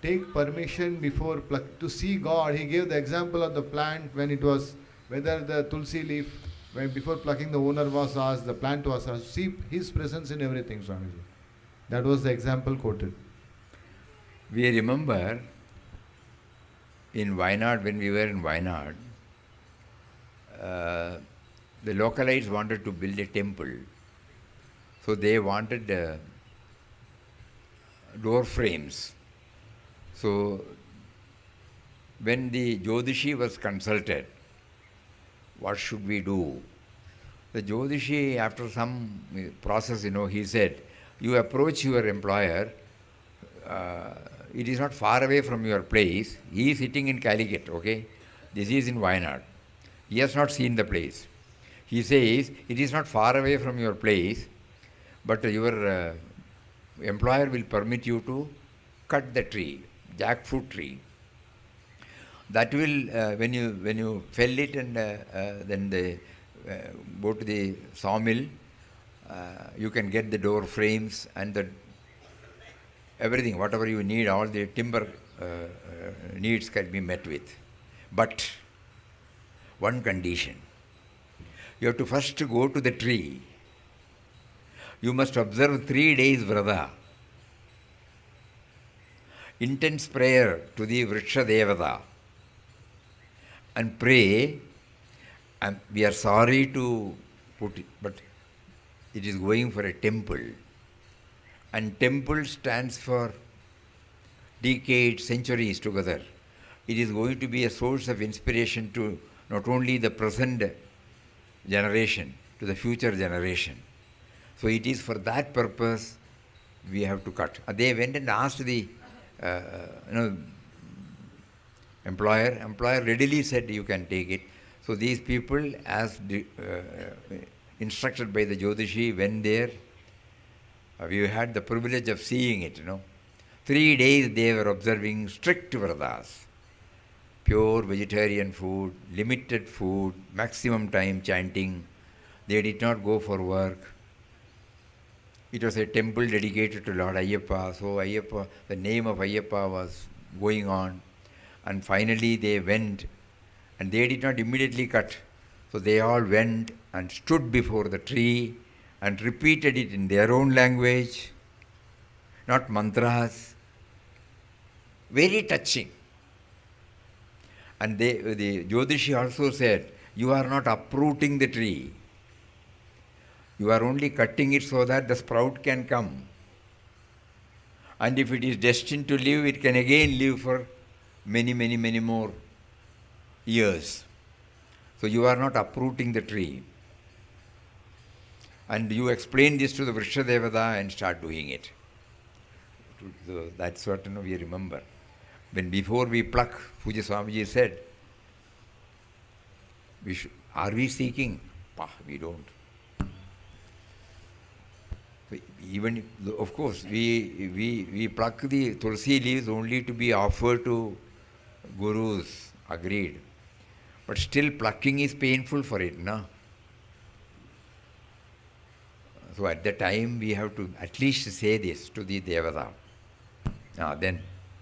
take permission before to see God. He gave the example of the plant when it was, whether the tulsi leaf, when before plucking the owner was asked, the plant was asked, see his presence in everything, Swamiji. That was the example quoted. We remember in Wayanad, when we were in Wayanad, the localites wanted to build a temple. So they wanted door frames. So when the Jyotishi was consulted, what should we do? The Jyotishi, after some process, he said, you approach your employer, it is not far away from your place. He is sitting in Calicut, okay? This is in Wayanad. He has not seen the place. He says, it is not far away from your place, but your employer will permit you to cut the tree, jackfruit tree. That will, when you fell it and then they go to the sawmill, you can get the door frames and the everything, whatever you need, all the timber needs can be met with. But one condition, you have to first go to the tree. You must observe 3 days vrata, intense prayer to the Vriksha Devata, and pray, and we are sorry to put it, but it is going for a temple. And temple stands for decades, centuries together. It is going to be a source of inspiration to not only the present generation, to the future generation. So it is for that purpose we have to cut. They went and asked the employer. Employer readily said, you can take it. So these people, as instructed by the Jyotishi, went there. We had the privilege of seeing it, 3 days they were observing strict vratas. Pure vegetarian food, limited food, maximum time chanting. They did not go for work. It was a temple dedicated to Lord Ayyappa. So Ayyappa, the name of Ayyappa was going on. And finally they went, and they did not immediately cut. So they all went and stood before the tree and repeated it in their own language, not mantras. Very touching. And the Jyotishi also said, you are not uprooting the tree. You are only cutting it so that the sprout can come. And if it is destined to live, it can again live for many, many, many more years. So you are not uprooting the tree. And you explain this to the Vriksha Devata and start doing it. So that's what we remember. When before we pluck, Puja Swamiji said, are we seeking? We don't. Even, of course, we pluck the tulsi leaves only to be offered to gurus, agreed. But still plucking is painful for it, no? So at the time we have to at least say this to the Devata. Then